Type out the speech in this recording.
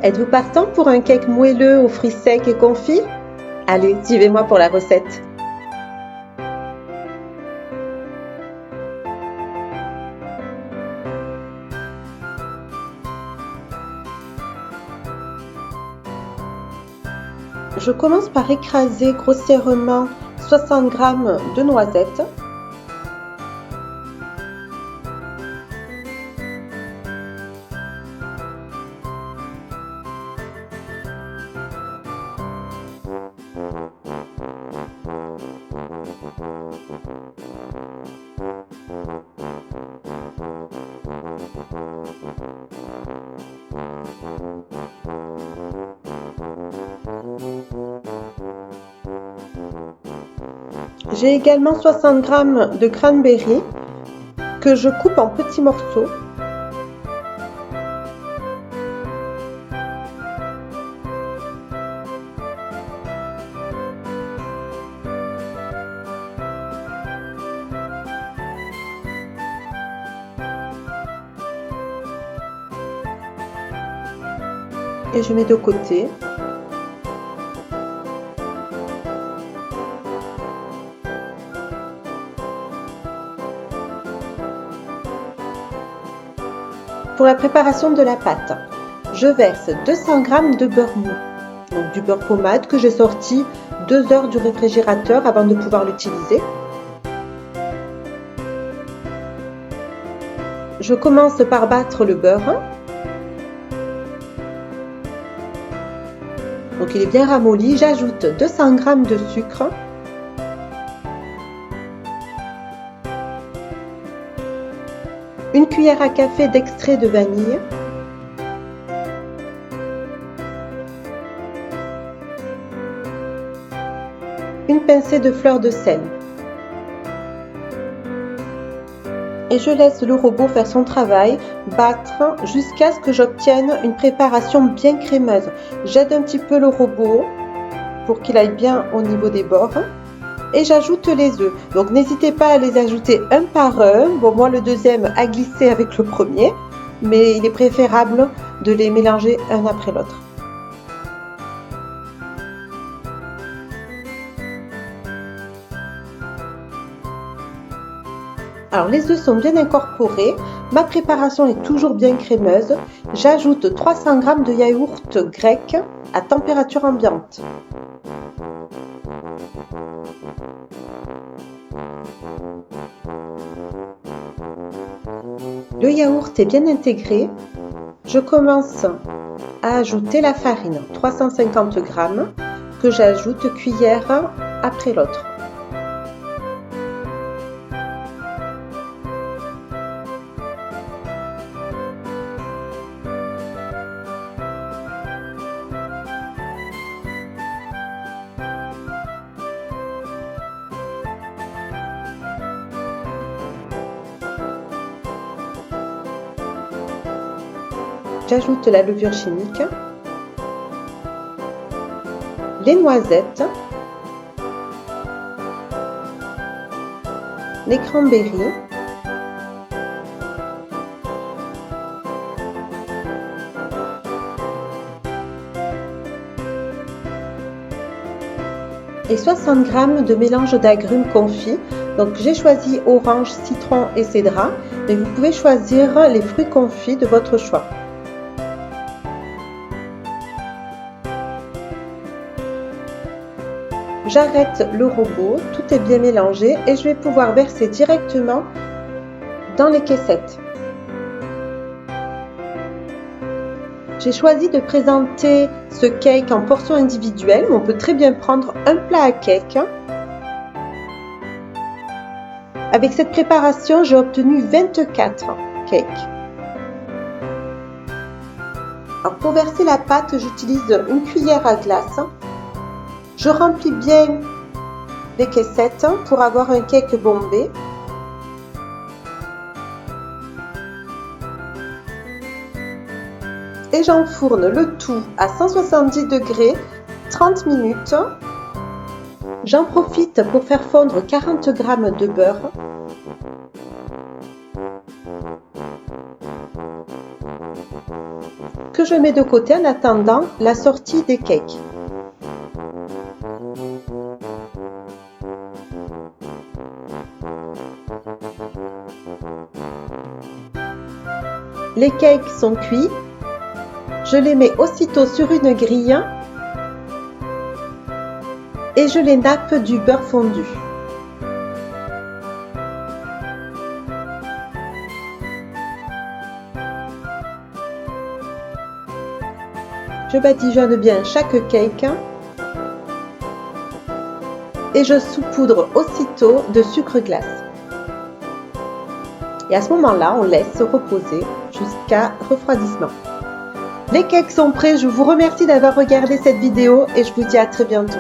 Êtes-vous partant pour un cake moelleux aux fruits secs et confits? Allez, suivez-moi pour la recette. Je commence par écraser grossièrement 60 g de noisettes. J'ai également 60 g de cranberry que je coupe en petits morceaux. Et je mets de côté. Pour la préparation de la pâte, je verse 200 g de beurre mou, donc du beurre pommade que j'ai sorti 2 heures du réfrigérateur avant de pouvoir l'utiliser. Je commence par battre le beurre. Donc il est bien ramolli. J'ajoute 200 g de sucre. Une cuillère à café d'extrait de vanille. Une pincée de fleur de sel. Et je laisse le robot faire son travail, battre jusqu'à ce que j'obtienne une préparation bien crémeuse. J'aide un petit peu le robot pour qu'il aille bien au niveau des bords. Et j'ajoute les œufs. Donc n'hésitez pas à les ajouter un par un. Bon, moi le deuxième a glissé avec le premier, mais il est préférable de les mélanger un après l'autre. Alors les œufs sont bien incorporés, ma préparation est toujours bien crémeuse. J'ajoute 300 g de yaourt grec à température ambiante. Le yaourt est bien intégré. Je commence à ajouter la farine, 350 g, que j'ajoute cuillère après l'autre. J'ajoute la levure chimique, les noisettes, les cranberries, et 60 g de mélange d'agrumes confits. Donc j'ai choisi orange, citron et cédrat, mais vous pouvez choisir les fruits confits de votre choix. J'arrête le robot, tout est bien mélangé et je vais pouvoir verser directement dans les caissettes. J'ai choisi de présenter ce cake en portions individuelles, mais on peut très bien prendre un plat à cake. Avec cette préparation, j'ai obtenu 24 cakes. Alors pour verser la pâte, j'utilise une cuillère à glace. Je remplis bien les caissettes pour avoir un cake bombé. Et j'enfourne le tout à 170 degrés 30 minutes. J'en profite pour faire fondre 40 g de beurre. Que que je mets de côté en attendant la sortie des cakes. Les cakes sont cuits. Je les mets aussitôt sur une grille et je les nappe du beurre fondu. Je badigeonne bien chaque cake et je saupoudre aussitôt de sucre glace. Et à ce moment-là, on laisse reposer jusqu'à refroidissement. Les cakes sont prêts, je vous remercie d'avoir regardé cette vidéo et je vous dis à très bientôt.